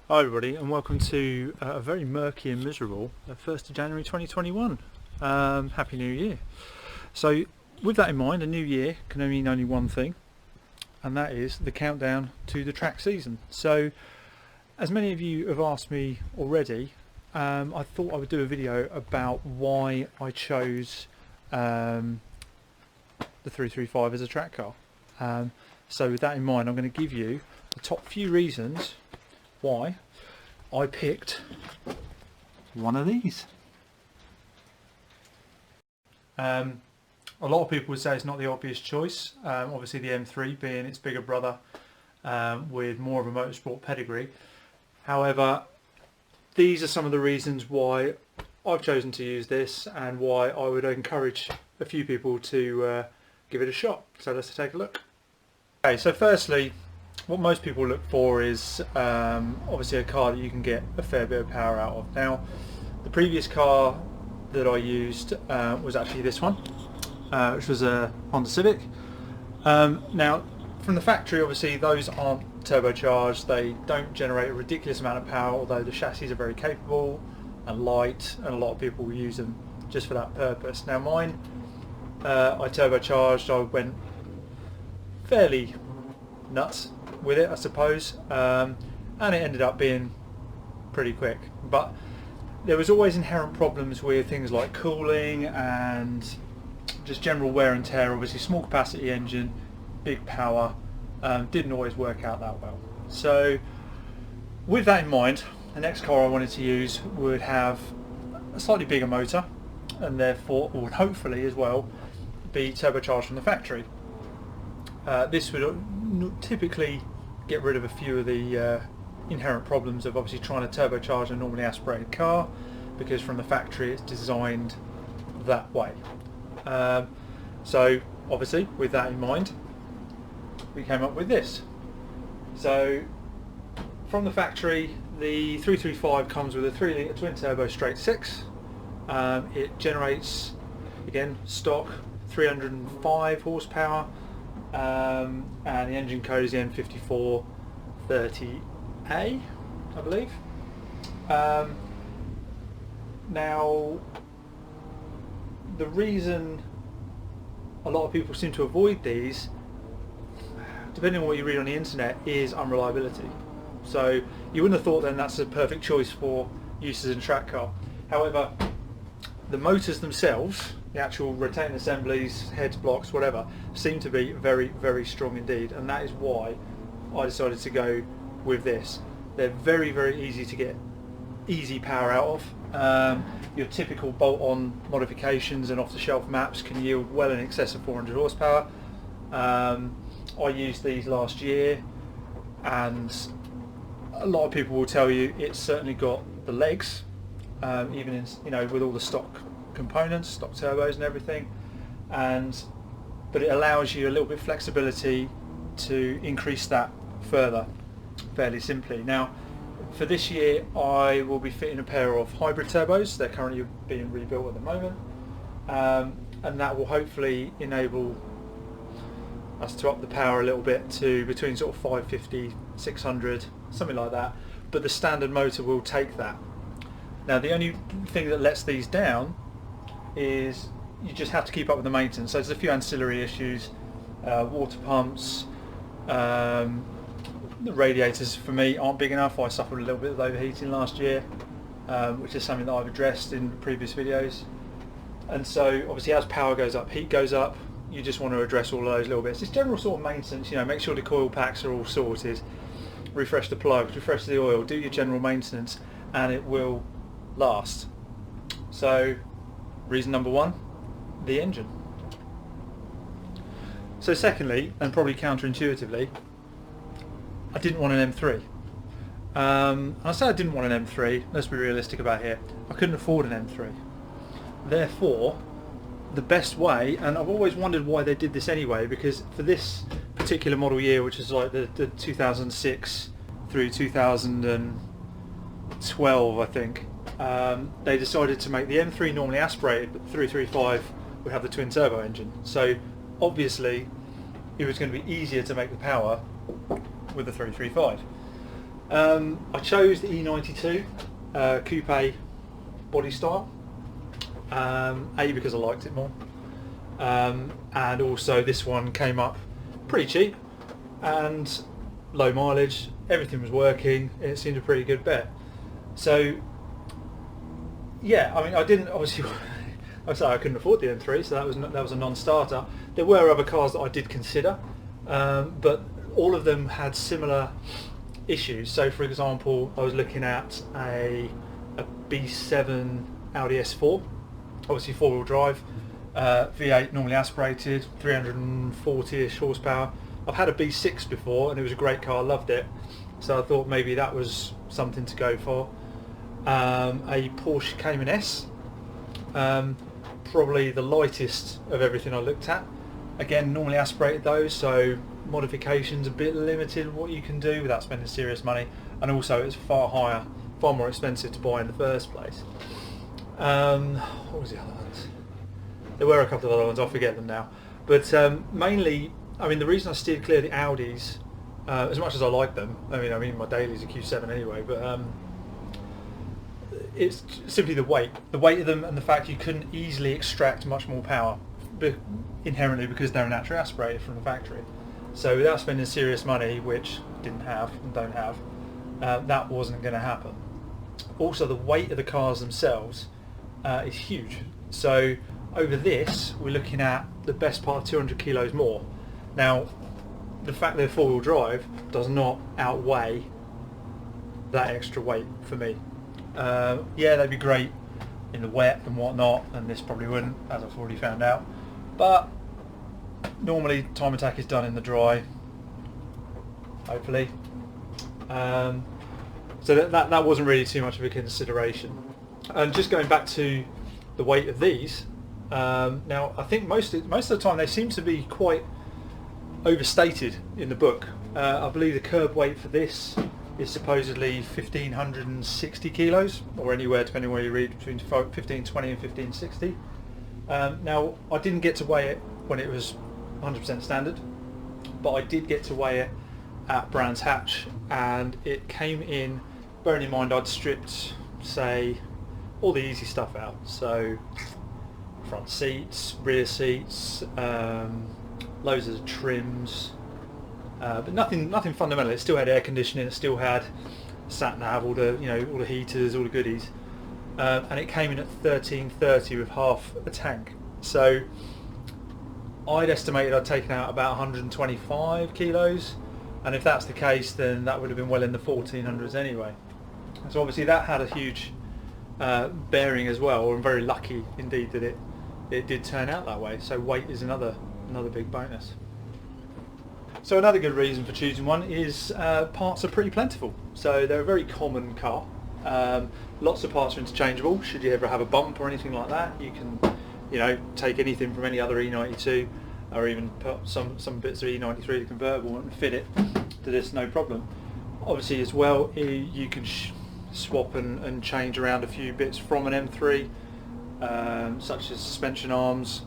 Hi everybody, and welcome to a very murky and miserable 1st of January 2021. Happy New Year. So with that in mind, a new year can mean only one thing, and that is the countdown to the track season. So as many of you have asked me already, I thought I would do a video about why I chose the 335 as a track car. So with that in mind, I'm going to give you the top few reasons why I picked one of these. A lot of people would say it's not the obvious choice. Obviously the M3 being its bigger brother with more of a motorsport pedigree. However, these are some of the reasons why I've chosen to use this and why I would encourage a few people to give it a shot. So let's take a look. Okay, so firstly, what most people look for is obviously a car that you can get a fair bit of power out of. Now, the previous car that I used was actually this one, which was a Honda Civic. Now, from the factory, obviously those aren't turbocharged. They don't generate a ridiculous amount of power, although the chassis are very capable and light, and a lot of people will use them just for that purpose. Now mine, I turbocharged. I went fairly nuts with it, I suppose, and it ended up being pretty quick, but there was always inherent problems with things like cooling and just general wear and tear. Obviously small capacity engine, big power, didn't always work out that well. So with that in mind, the next car I wanted to use would have a slightly bigger motor, and therefore would hopefully as well be turbocharged from the factory. This would typically get rid of a few of the inherent problems of obviously trying to turbocharge a normally aspirated car, because from the factory it's designed that way. So obviously with that in mind, we came up with this. So from the factory, the 335 comes with a 3 litre twin turbo straight 6. It generates, again, stock 305 horsepower. And the engine code is the N54 30A, I believe. Now, the reason a lot of people seem to avoid these, depending on what you read on the internet, is unreliability. So you wouldn't have thought then that's a perfect choice for use as a track car. However, the motors themselves, the actual rotating assemblies, heads, blocks, whatever, seem to be very, very strong indeed, and that is why I decided to go with this. They're very, very easy to get easy power out of. Your typical bolt-on modifications and off-the-shelf maps can yield well in excess of 400 horsepower. I used these last year, and a lot of people will tell you it's certainly got the legs, even in, with all the stock components, stock turbos and everything, but it allows you a little bit of flexibility to increase that further fairly simply. Now for this year I will be fitting a pair of hybrid turbos. They're currently being rebuilt at the moment, and that will hopefully enable us to up the power a little bit to between sort of 550, 600, something like that, but the standard motor will take that. Now the only thing that lets these down is you just have to keep up with the maintenance. So there's a few ancillary issues, water pumps, the radiators for me aren't big enough. I suffered a little bit of overheating last year, which is something that I've addressed in previous videos. And so obviously as power goes up, heat goes up. You just want to address all of those little bits. It's general sort of maintenance, make sure the coil packs are all sorted, refresh the plugs, refresh the oil, do your general maintenance, and it will last. So reason number one, the engine. So secondly, and probably counterintuitively, I didn't want an M3. And I say I didn't want an M3, let's be realistic about here. I couldn't afford an M3. Therefore, the best way, and I've always wondered why they did this anyway, because for this particular model year, which is like the 2006 through 2012, I think, they decided to make the M3 normally aspirated, but the 335 would have the twin turbo engine. So obviously it was going to be easier to make the power with the 335. I chose the E92 coupe body style. A, because I liked it more, and also this one came up pretty cheap and low mileage. Everything was working. It seemed a pretty good bet. So yeah, I mean, I didn't obviously. I say I couldn't afford the M3, so that was a non-starter. There were other cars that I did consider, but all of them had similar issues. So, for example, I was looking at a B7 Audi S4, obviously four-wheel drive, V8 normally aspirated, 340-ish horsepower. I've had a B6 before, and it was a great car. I loved it, so I thought maybe that was something to go for. A Porsche Cayman S. Probably the lightest of everything I looked at. Again, normally aspirated those, so modifications a bit limited what you can do without spending serious money, and also it's far more expensive to buy in the first place. What was the other ones? There were a couple of other ones, I forget them now. But mainly, I mean, the reason I steered clear of the Audis, as much as I like them, I mean my daily's a Q7 anyway, but it's simply the weight of them, and the fact you couldn't easily extract much more power inherently because they're naturally aspirated from the factory. So without spending serious money, which I didn't have and don't have, that wasn't going to happen. Also, the weight of the cars themselves is huge. So over this, we're looking at the best part of 200 kilos more. Now, the fact they're four-wheel drive does not outweigh that extra weight for me. Yeah, they'd be great in the wet and whatnot, and this probably wouldn't, as I've already found out. But normally Time Attack is done in the dry, hopefully. So that wasn't really too much of a consideration. And just going back to the weight of these, now I think most of the time they seem to be quite overstated in the book. I believe the curb weight for this is supposedly 1,560 kilos, or anywhere, depending where you read, between 1,520 and 1,560. Now, I didn't get to weigh it when it was 100% standard, but I did get to weigh it at Brands Hatch, and it came in, bearing in mind I'd stripped, say, all the easy stuff out, so front seats, rear seats, loads of trims, but nothing fundamental. It still had air conditioning, it still had sat nav, all the heaters, all the goodies, and it came in at 1330 with half a tank. So I'd estimated I'd taken out about 125 kilos, and if that's the case, then that would have been well in the 1400s anyway. So obviously that had a huge bearing as well. I'm very lucky indeed that it did turn out that way. So weight is another big bonus. So another good reason for choosing one is parts are pretty plentiful. So they're a very common car. Lots of parts are interchangeable. Should you ever have a bump or anything like that, you can, take anything from any other E92, or even put some bits of E93, the convertible, and fit it to this, no problem. Obviously, as well, you can swap and change around a few bits from an M3, such as suspension arms.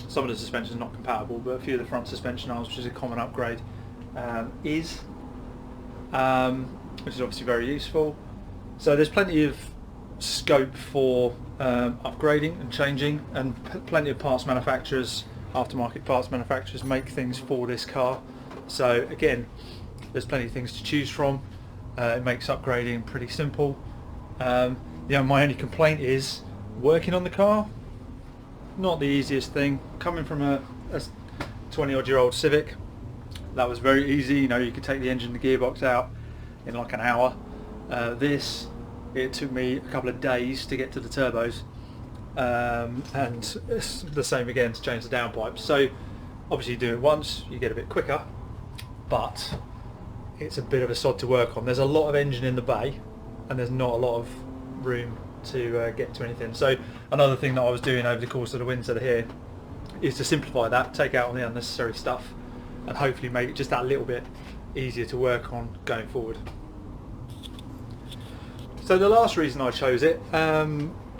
Some of the suspension is not compatible, but a few of the front suspension arms, which is a common upgrade, which is obviously very useful. So there's plenty of scope for upgrading and changing, and plenty of parts manufacturers, aftermarket parts manufacturers, make things for this car. So again, there's plenty of things to choose from. It makes upgrading pretty simple. My only complaint is working on the car. Not the easiest thing. Coming from a 20-odd-year-old Civic, that was very easy. You could take the engine and the gearbox out in like an hour. It took me a couple of days to get to the turbos, and it's the same again to change the downpipes. So obviously you do it once, you get a bit quicker, but it's a bit of a sod to work on. There's a lot of engine in the bay, and there's not a lot of room to get to anything. So another thing that I was doing over the course of the winter here is to simplify that, take out all the unnecessary stuff, and hopefully make it just that little bit easier to work on going forward. So the last reason I chose it,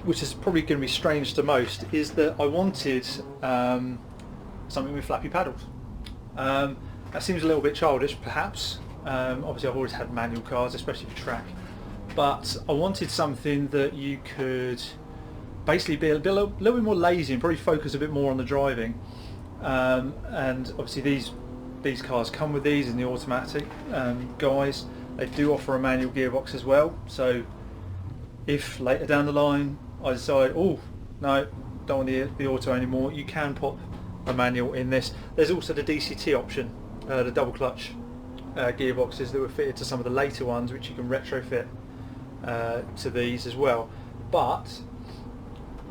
which is probably going to be strange to most, is that I wanted something with flappy paddles. That seems a little bit childish perhaps, Obviously I've always had manual cars, especially for track, but I wanted something that you could basically be a little bit more lazy and probably focus a bit more on the driving. And obviously these cars come with these in the automatic guys. They do offer a manual gearbox as well, so if later down the line I decide, oh no, don't want the auto anymore, you can put a manual in this. There's also the DCT option, the double clutch gearboxes that were fitted to some of the later ones, which you can retrofit to these as well. But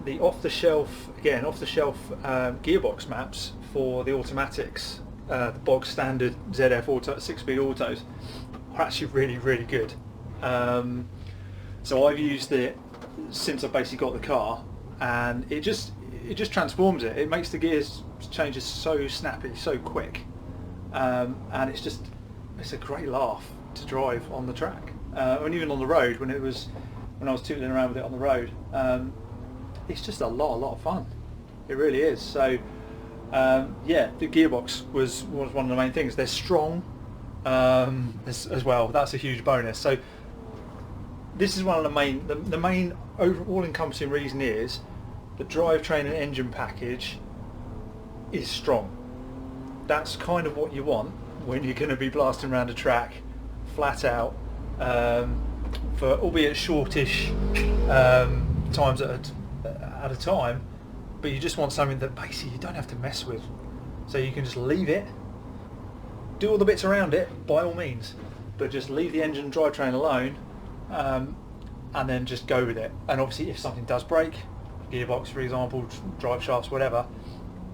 the off-the-shelf gearbox maps for the automatics, the bog standard ZF auto 6-speed autos, are actually really good. So I've used it since I've basically got the car, and it just transforms it. It makes the gears changes so snappy, so quick, and it's a great laugh to drive on the track, and even on the road when I was tootling around with it on the road. It's just a lot of fun. It really is. So yeah, the gearbox was one of the main things. They're strong as well. That's a huge bonus. So this is one of the main overall encompassing reason is the drivetrain and engine package is strong. That's kind of what you want when you're going to be blasting around a track flat out for albeit shortish times at a time, but you just want something that basically you don't have to mess with, so you can just leave it, do all the bits around it by all means, but just leave the engine and drivetrain alone, and then just go with it. And obviously if something does break, gearbox for example, drive shafts, whatever,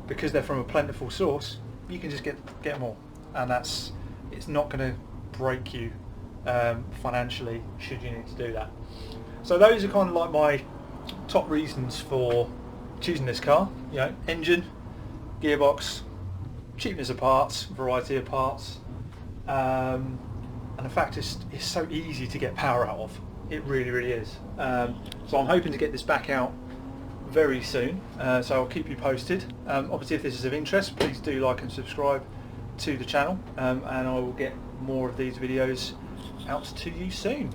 because they're from a plentiful source, you can just get them all, and it's not going to break you financially should you need to do that. So those are kind of like my top reasons for choosing this car. You know, engine, gearbox, cheapness of parts, variety of parts, and the fact it's so easy to get power out of. It really is. So I'm hoping to get this back out very soon, so I'll keep you posted. Obviously if this is of interest, please do like and subscribe to the channel, and I will get more of these videos out to you soon.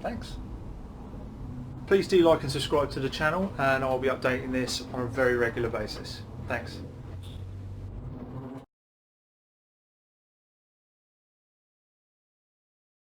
Thanks. Please do like and subscribe to the channel, and I'll be updating this on a very regular basis. Thanks.